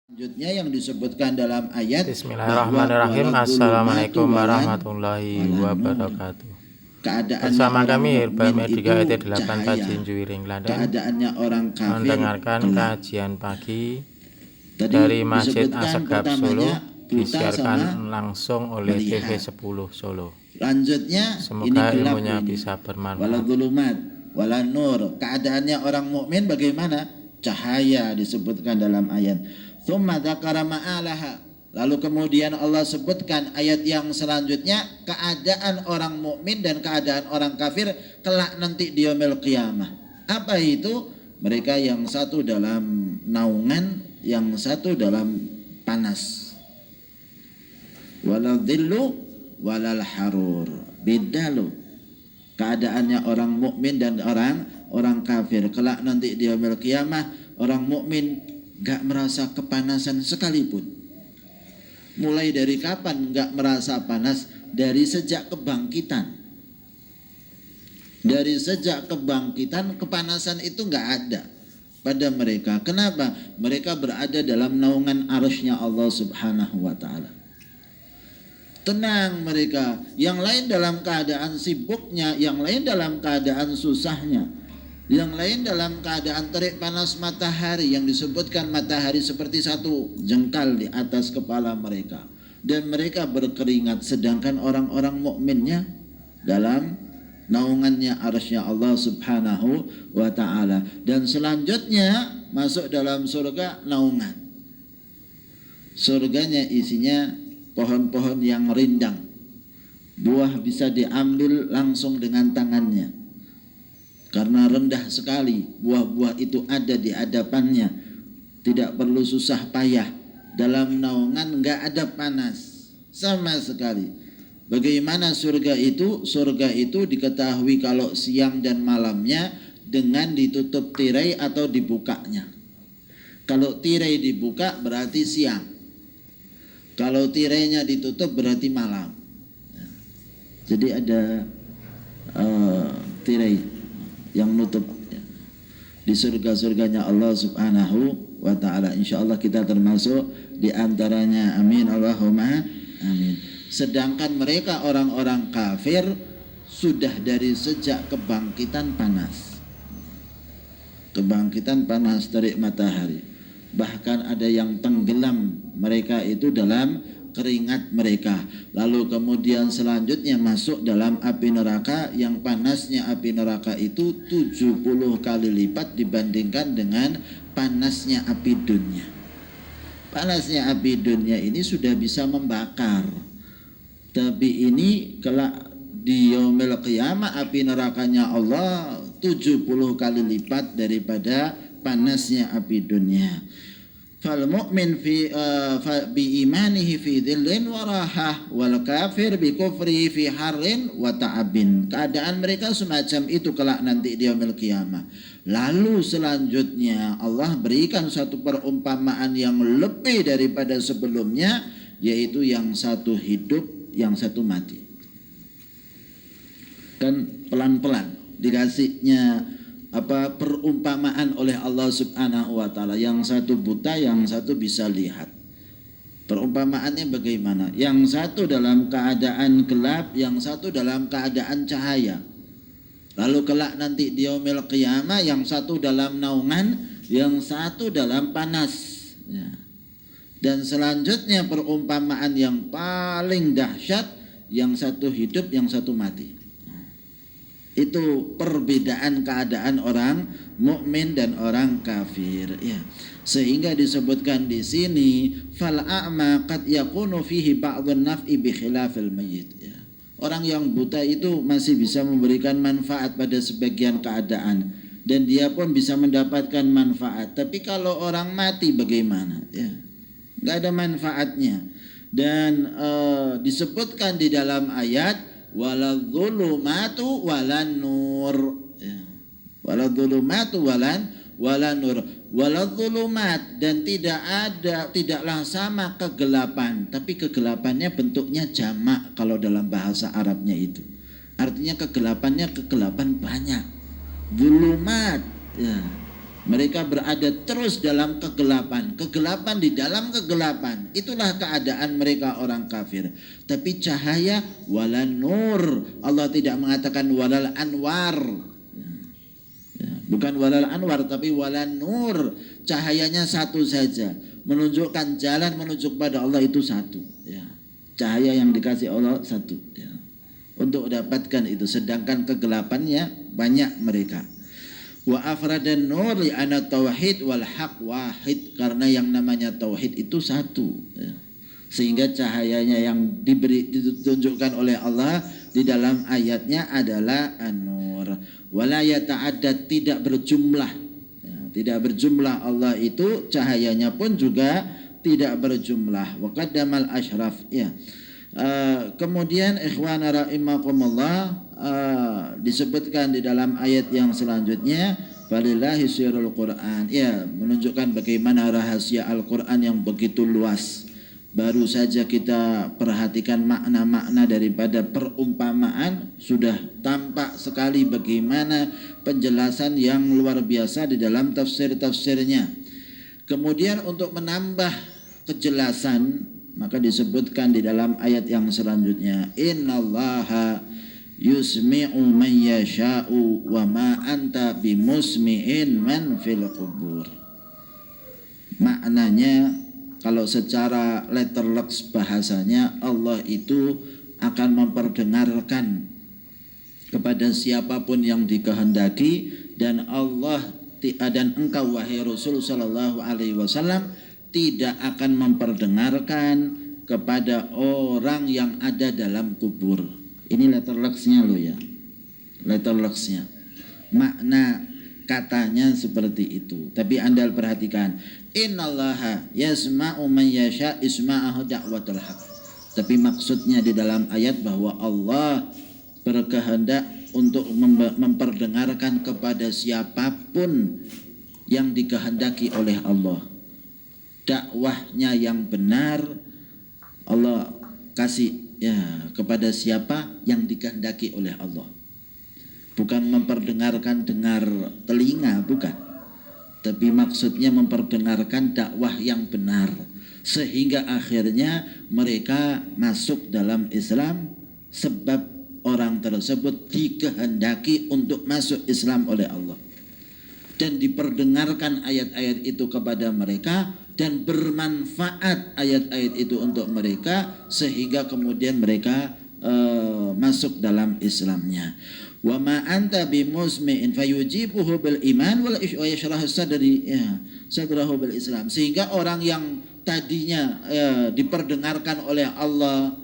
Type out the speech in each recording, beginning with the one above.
Selanjutnya yang disebutkan dalam ayat Bismillahirrahmanirrahim. Assalamualaikum warahmatullahi wabarakatuh. Bersama kami Herbal Medica ET 8 Pajin Juwiring Klaten keadaannya orang kafir mendengarkan gelap. kajian pagi Tadi dari Masjid disebutkan Assegaf pertamanya Solo, buta disiarkan sama langsung oleh melihat. TV10 Solo. Lanjutnya Semoga ini gelap ilmunya ini. bisa Wala bermanfaat. dhulumat wala nur. Keadaannya orang mukmin bagaimana? Cahaya disebutkan dalam ayat. Tsumma dzakara ma'alaha. Lalu kemudian Allah sebutkan ayat yang selanjutnya keadaan orang mukmin dan keadaan orang kafir kelak nanti di yaumil qiyamah. Apa itu? Mereka yang satu dalam naungan, yang satu dalam panas. Walal dhillu walal harur. Beda loh keadaannya orang mukmin dan orang kafir. Kelak nanti di yaumil qiyamah orang mukmin gak merasa kepanasan sekalipun. Mulai dari kapan gak merasa panas? Dari sejak kebangkitan. Dari sejak kebangkitan kepanasan itu gak ada pada mereka. Kenapa? Mereka berada dalam naungan arsy-Nya Allah Subhanahu wa ta'ala. Tenang mereka. Yang lain dalam keadaan sibuknya, yang lain dalam keadaan susahnya, yang lain dalam keadaan terik panas matahari, yang disebutkan matahari seperti satu jengkal di atas kepala mereka, dan mereka berkeringat. Sedangkan orang-orang mukminnya dalam naungannya arsy-Nya Allah Subhanahu wa ta'ala. Dan selanjutnya masuk dalam surga naungan. Surganya isinya pohon-pohon yang rindang. Buah bisa diambil langsung dengan tangannya. Karena rendah sekali buah-buah itu ada di hadapannya. Tidak perlu susah payah. Dalam naungan enggak ada panas sama sekali. Bagaimana surga itu? Surga itu diketahui kalau siang dan malamnya dengan ditutup tirai atau dibukanya. Kalau tirai dibuka berarti siang. Kalau tirainya ditutup berarti malam. Jadi ada tirai yang nutup di surga-surganya Allah Subhanahu wa ta'ala. InsyaAllah kita termasuk di antaranya. Amin Allahumma amin. Sedangkan mereka orang-orang kafir sudah dari sejak kebangkitan panas. Kebangkitan panas terik matahari. Bahkan ada yang tenggelam mereka itu dalam keringat mereka. Lalu kemudian selanjutnya masuk dalam api neraka yang panasnya api neraka itu 70 kali lipat dibandingkan dengan panasnya api dunia. Panasnya api dunia ini sudah bisa membakar. Tapi ini kelak di yaumil qiyamah api nerakanya Allah 70 kali lipat daripada panasnya api dunia. Fal mu'min bi imanihi fi dhillin wa rahah wal kafir bi kufrihi fi harrin wa ta'abin. Keadaan mereka semacam itu kelak nanti di yaumil qiyamah. Lalu selanjutnya Allah berikan satu perumpamaan yang lebih daripada sebelumnya, yaitu yang satu hidup, yang satu mati. Kan pelan-pelan dikasihnya perumpamaan oleh Allah Subhanahu wa ta'ala. Yang satu buta, yang satu bisa lihat. Perumpamaannya bagaimana? Yang satu dalam keadaan gelap, yang satu dalam keadaan cahaya. Lalu kelak nanti di yaumil qiyamah yang satu dalam naungan, yang satu dalam panas ya. Dan selanjutnya perumpamaan yang paling dahsyat, yang satu hidup, yang satu mati. Itu perbedaan keadaan orang mukmin dan orang kafir ya. Sehingga disebutkan di sini fal a'ma qad yakunu fihi ba'dun naf'i bi khilafil mayyit ya. Orang yang buta itu masih bisa memberikan manfaat pada sebagian keadaan dan dia pun bisa mendapatkan manfaat. Tapi kalau orang mati bagaimana ya? Enggak ada manfaatnya. Dan disebutkan di dalam ayat waladh-dhulumatu walan nur ya. Waladh-dhulumatu walan nur. Waladh-dhulumat, dan tidaklah sama kegelapan, tapi kegelapannya bentuknya jamak kalau dalam bahasa Arabnya itu. Artinya kegelapan banyak. Dhulumat ya. Mereka berada terus dalam kegelapan. Kegelapan di dalam kegelapan. Itulah keadaan mereka orang kafir. Tapi cahaya walan nur. Allah tidak mengatakan walal anwar. Ya, bukan walal anwar tapi walan nur. Cahayanya satu saja. Menunjukkan jalan menuju kepada Allah itu satu. Ya. Cahaya yang dikasih Allah satu. Ya. Untuk dapatkan itu. Sedangkan kegelapannya banyak mereka. Wa afradan nur li ana tauhid wal haq wahid, karena yang namanya tauhid itu satu ya. Sehingga cahayanya yang ditunjukkan oleh Allah di dalam ayatnya adalah an-nur. Wala yata'addad, tidak berjumlah ya, tidak berjumlah. Allah itu cahayanya pun juga tidak berjumlah. Wa qaddamal asyraf ya. Kemudian ikhwana rahimakumullah, disebutkan di dalam ayat yang selanjutnya walillahi sirrul Quran, ya, menunjukkan bagaimana rahasia Al-Quran yang begitu luas. Baru saja kita perhatikan makna-makna daripada perumpamaan, sudah tampak sekali bagaimana penjelasan yang luar biasa di dalam tafsir-tafsirnya. Kemudian untuk menambah kejelasan, maka disebutkan di dalam ayat yang selanjutnya, innallaha yusmi'u man yasha'u wa ma anta bimusmi'in man fil qubur. Maknanya kalau secara letterlux bahasanya, Allah itu akan memperdengarkan kepada siapapun yang dikehendaki, dan Allah dan engkau wahai Rasul sallallahu alaihi wasallam tidak akan memperdengarkan kepada orang yang ada dalam kubur. Ini letterluxnya loh ya, letterluxnya. Makna katanya seperti itu. Tapi Anda perhatikan, innallaha yasma'u man yasha isma'ahu da'watul haq. Tapi maksudnya di dalam ayat bahwa Allah berkehendak untuk memperdengarkan kepada siapapun yang dikehendaki oleh Allah. Dakwahnya yang benar Allah kasih ya kepada siapa yang dikehendaki oleh Allah. Bukan memperdengarkan dengar telinga, bukan. Tapi maksudnya memperdengarkan dakwah yang benar, sehingga akhirnya mereka masuk dalam Islam sebab orang tersebut dikehendaki untuk masuk Islam oleh Allah. Dan diperdengarkan ayat-ayat itu kepada mereka, dan bermanfaat ayat-ayat itu untuk mereka, sehingga kemudian mereka masuk dalam Islamnya. Wa ma anta bimusmi'in fayujibuhu bil iman wa yashrahu sadrahu bil Islam. Sehingga orang yang tadinya diperdengarkan oleh Allah,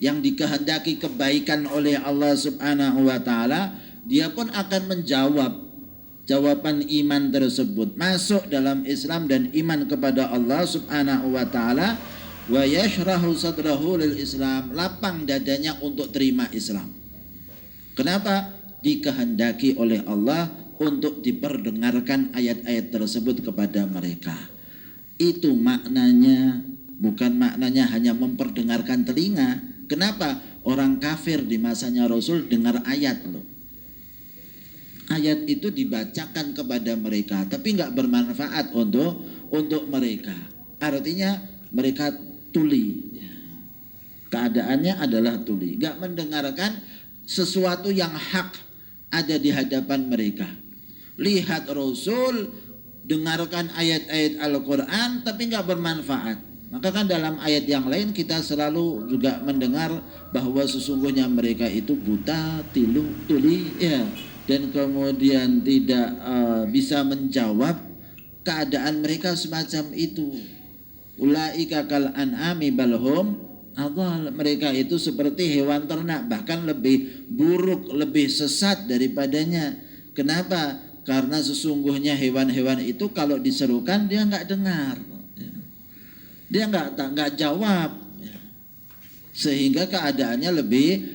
yang dikehendaki kebaikan oleh Allah Subhanahu wa taala, dia pun akan menjawab jawaban iman tersebut, masuk dalam Islam dan iman kepada Allah Subhanahu wa taala, wa yashrahu sadrahu lil Islam, lapang dadanya untuk terima Islam. Kenapa? Dikehendaki oleh Allah untuk diperdengarkan ayat-ayat tersebut kepada mereka. Itu maknanya, bukan maknanya hanya memperdengarkan telinga. Kenapa? Orang kafir di masanya Rasul dengar ayat loh. Ayat itu dibacakan kepada mereka, tapi nggak bermanfaat untuk mereka. Artinya mereka tuli. Keadaannya adalah tuli, nggak mendengarkan sesuatu yang hak ada di hadapan mereka. Lihat Rasul, dengarkan ayat-ayat Al-Quran, tapi nggak bermanfaat. Maka kan dalam ayat yang lain kita selalu juga mendengar bahwa sesungguhnya mereka itu buta, tuli, ya. Dan kemudian tidak bisa menjawab keadaan mereka semacam itu. Ulaika kal an'ami balhum adhal, mereka itu seperti hewan ternak, bahkan lebih buruk, lebih sesat daripadanya. Kenapa? Karena sesungguhnya hewan-hewan itu kalau diserukan dia nggak dengar, dia nggak jawab, sehingga keadaannya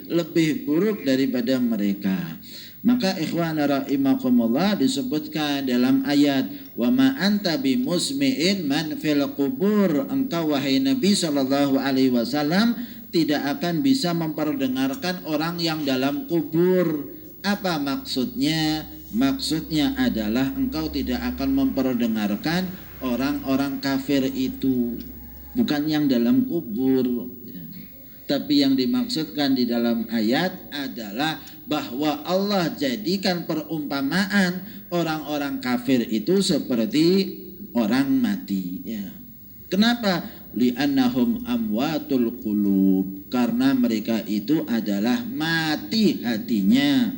lebih buruk daripada mereka. Maka ikhwana rahimakumullah, disebutkan dalam ayat wa ma anta bimusmi'in man fil qubur, engkau wahai Nabi sallallahu alaihi wasallam tidak akan bisa memperdengarkan orang yang dalam kubur. Apa maksudnya? Maksudnya adalah engkau tidak akan memperdengarkan orang-orang kafir itu, bukan yang dalam kubur. Tapi yang dimaksudkan di dalam ayat adalah bahwa Allah jadikan perumpamaan orang-orang kafir itu seperti orang mati. Ya. Kenapa? Li'annahum amwatul qulub, karena mereka itu adalah mati hatinya.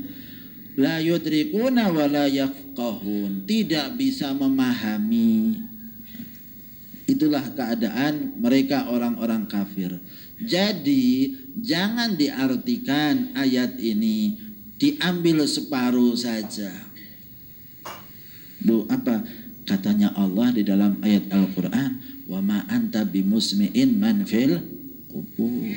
La yudrikuna wa la yafqahun, tidak bisa memahami. Itulah keadaan mereka orang-orang kafir. Jadi jangan diartikan ayat ini diambil separuh saja. Apa katanya Allah di dalam ayat Al-Qur'an, wa ma anta bimusmi'in man fil qubur.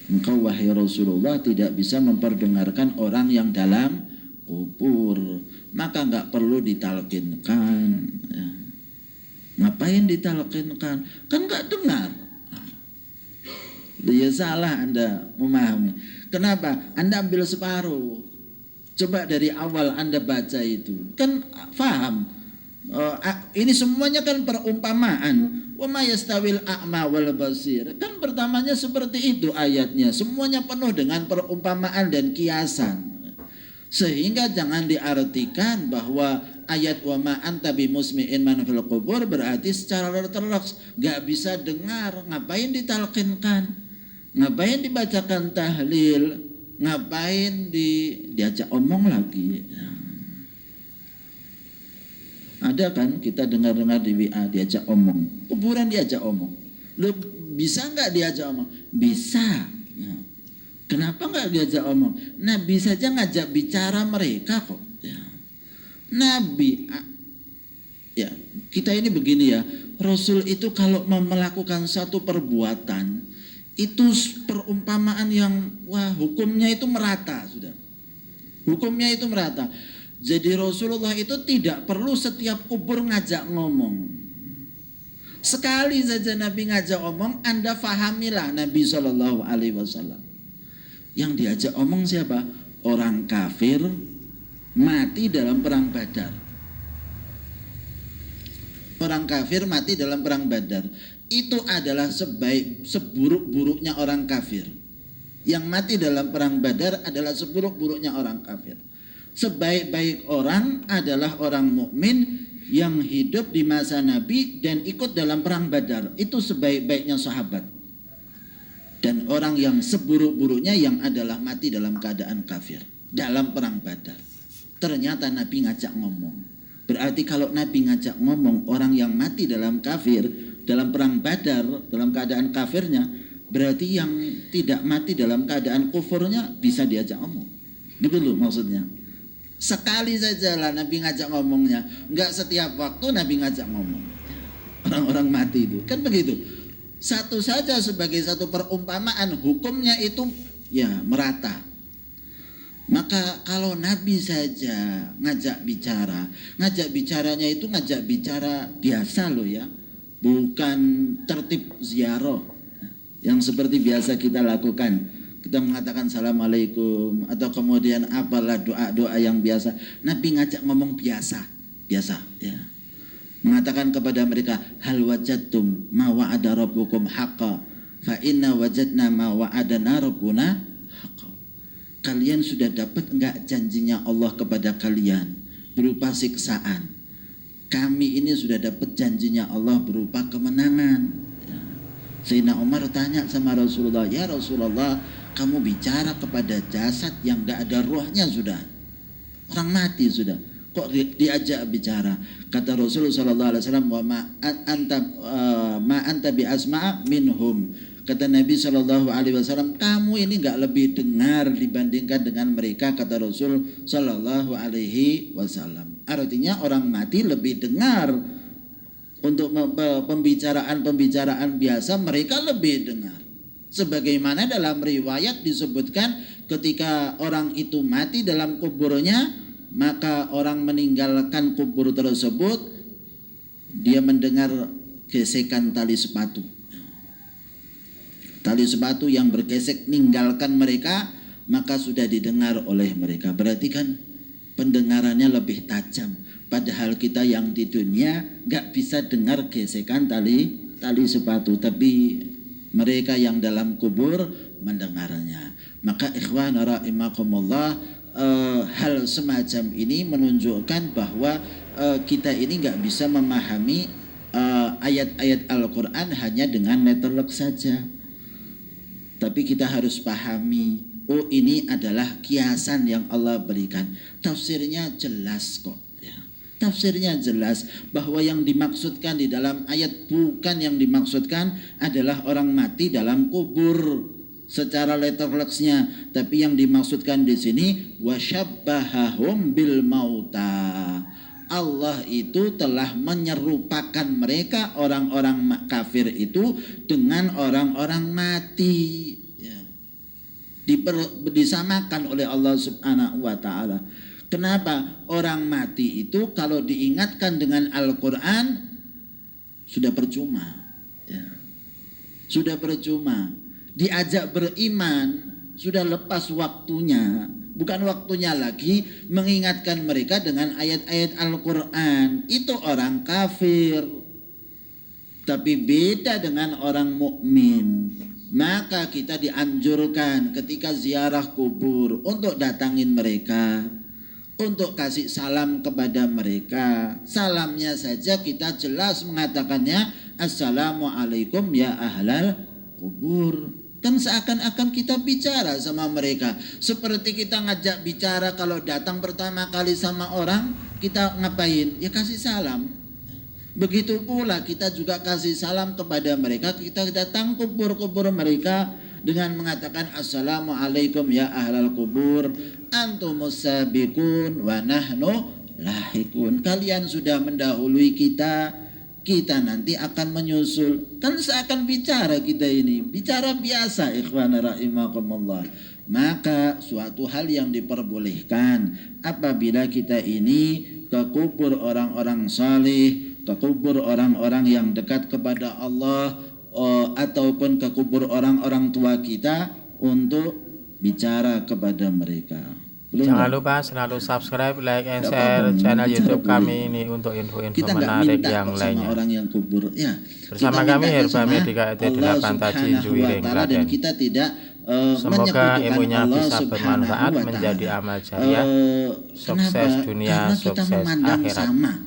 Engkau wahai Rasulullah tidak bisa memperdengarkan orang yang dalam kubur, maka enggak perlu ditalkinkan. Ya. Ngapain ditalkinkan? Kan enggak dengar. Ya salah Anda memahami. Kenapa? Anda ambil separuh. Coba dari awal Anda baca itu, kan faham. Ini semuanya kan perumpamaan. Wa ma yastawil a'ma wal basir. Kan pertamanya seperti itu ayatnya. Semuanya penuh dengan perumpamaan dan kiasan. Sehingga jangan diartikan bahwa ayat wa ma anta bimusmi'in man fil qubur berarti secara ortodoks enggak bisa dengar. Ngapain ditalqinkan? Ngapain dibacakan tahlil? Ngapain diajak omong lagi? Ada kan kita dengar-dengar di WA diajak omong, kuburan diajak omong. Lu bisa nggak diajak omong? Bisa. Ya. Kenapa nggak diajak omong? Nabi saja ngajak bicara mereka kok. Ya. Nabi, ya kita ini begini ya. Rasul itu kalau melakukan satu perbuatan itu perumpamaan yang hukumnya itu merata sudah. Hukumnya itu merata. Jadi Rasulullah itu tidak perlu setiap kubur ngajak ngomong. Sekali saja Nabi ngajak omong, Anda fahamilah Nabi SAW. Yang diajak omong siapa? Orang kafir mati dalam perang Badar. Orang kafir mati dalam perang Badar. Itu adalah seburuk-buruknya orang kafir. Yang mati dalam perang Badar adalah seburuk-buruknya orang kafir. Sebaik-baik orang adalah orang mukmin yang hidup di masa Nabi dan ikut dalam perang Badar. Itu sebaik-baiknya sahabat. Dan orang yang seburuk-buruknya yang adalah mati dalam keadaan kafir dalam perang Badar. Ternyata Nabi ngajak ngomong. Berarti kalau Nabi ngajak ngomong orang yang mati dalam kafir, dalam perang Badar, dalam keadaan kafirnya, berarti yang tidak mati dalam keadaan kufurnya bisa diajak ngomong. Gitu loh maksudnya. Sekali saja lah Nabi ngajak ngomongnya. Enggak setiap waktu Nabi ngajak ngomong. Orang-orang mati itu. Kan begitu. Satu saja sebagai satu perumpamaan. Hukumnya itu ya merata. Maka kalau Nabi saja ngajak bicara. Ngajak bicaranya itu ngajak bicara biasa loh ya. Bukan tertib ziarah. Yang seperti biasa kita lakukan. Kita mengatakan assalamualaikum atau kemudian apalah doa-doa yang biasa. Nabi ngajak ngomong biasa ya. Mengatakan kepada mereka, hal wajadtum ma wa'ada rabbukum haqqa fa inna wajadna ma wa'adana rabbuna haqqa. Kalian sudah dapat enggak janjinya Allah kepada kalian berupa siksaan? Kami ini sudah dapat janjinya Allah berupa kemenangan. Ya. Sayyidina Umar tanya sama Rasulullah, ya Rasulullah, kamu bicara kepada jasad yang tidak ada rohnya sudah. Orang mati sudah. Kok diajak bicara? Kata Rasulullah SAW, ma anta bi asma' minhum. Kata Nabi SAW, kamu ini enggak lebih dengar dibandingkan dengan mereka, kata Rasul SAW. Artinya orang mati lebih dengar. Untuk pembicaraan biasa mereka lebih dengar. Sebagaimana dalam riwayat disebutkan ketika orang itu mati dalam kuburnya, maka orang meninggalkan kubur tersebut, dia mendengar gesekan tali sepatu. Tali sepatu yang bergesek meninggalkan mereka, maka sudah didengar oleh mereka. Berarti kan pendengarannya lebih tajam. Padahal kita yang di dunia nggak bisa dengar gesekan tali sepatu, tapi mereka yang dalam kubur mendengarnya. Maka ikhwan rahimakumullah, hal semacam ini menunjukkan bahwa kita ini nggak bisa memahami ayat-ayat Al-Quran hanya dengan letterlock saja. Tapi kita harus pahami, oh ini adalah kiasan yang Allah berikan. Tafsirnya jelas kok. Tafsirnya jelas bahwa yang dimaksudkan di dalam ayat bukan yang dimaksudkan adalah orang mati dalam kubur secara letterlocksnya, tapi yang dimaksudkan di sini wasyabbahahum bil mauta. Allah itu telah menyerupakan mereka orang-orang kafir itu dengan orang-orang mati. Disamakan oleh Allah Subhanahu wa taala. Kenapa? Orang mati itu kalau diingatkan dengan Al-Quran sudah percuma. Sudah percuma. Diajak beriman sudah lepas waktunya. Bukan waktunya lagi mengingatkan mereka dengan ayat-ayat Al-Quran. Itu orang kafir. Tapi beda dengan orang mukmin. Maka kita dianjurkan ketika ziarah kubur untuk datangin mereka, untuk kasih salam kepada mereka. Salamnya saja kita jelas mengatakannya, Assalamualaikum ya ahlal kubur. Kan seakan-akan kita bicara sama mereka. Seperti kita ngajak bicara kalau datang pertama kali sama orang, kita ngapain? Ya kasih salam. Begitu pula kita juga kasih salam kepada mereka. Kita datang kubur-kubur mereka dengan mengatakan Assalamualaikum ya ahlal kubur, antumus sabiqun wa nahnu lahikun. Kalian sudah mendahului kita, kita nanti akan menyusul. Kan seakan bicara kita ini, bicara biasa ikhwan rahimakumullah. Maka suatu hal yang diperbolehkan apabila kita ini ke kubur orang-orang saleh, ke kubur orang-orang yang dekat kepada Allah, ataupun ke kubur orang-orang tua kita untuk bicara kepada mereka. Jangan lupa selalu subscribe, like, and share channel YouTube kami ini untuk info-info menarik yang lainnya. Orang yang kubur, ya. Bersama kami Herbal Medika ET 8 Tajin Juwiring Klaten. Kita tidak semoga ilmunya bisa bermanfaat menjadi amal jariah, sukses dunia, sukses akhirat. Sama,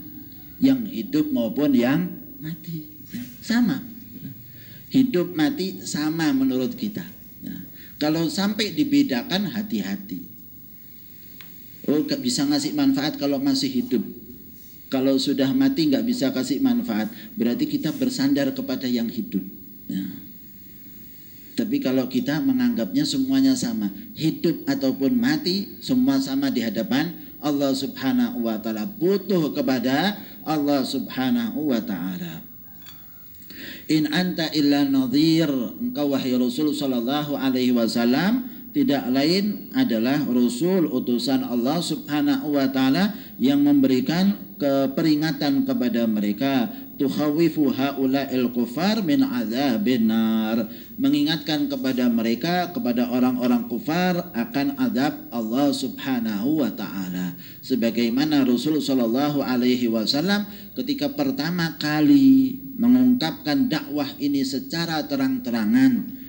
yang hidup maupun yang mati, sama. Hidup mati sama menurut kita. Kalau sampai dibedakan, hati-hati. Oh, gak bisa ngasih manfaat kalau masih hidup. Kalau sudah mati gak bisa kasih manfaat, berarti kita bersandar kepada yang hidup. Tapi kalau kita menganggapnya semuanya sama, hidup ataupun mati, semua sama di hadapan Allah Subhanahu wa ta'ala, butuh kepada Allah Subhanahu wa ta'ala. In anta illa nadhir, engkau wahai Rasul sallallahu alaihi wasallam tidak lain adalah Rasul utusan Allah Subhanahu wa ta'ala yang memberikan peringatan kepada mereka, tukhawifu haula'il kufar min adzabin nar, mengingatkan kepada mereka, kepada orang-orang kufar akan azab Allah Subhanahu wa ta'ala. Sebagaimana Rasul sallallahu alaihi wasallam ketika pertama kali mengungkapkan dakwah ini secara terang-terangan,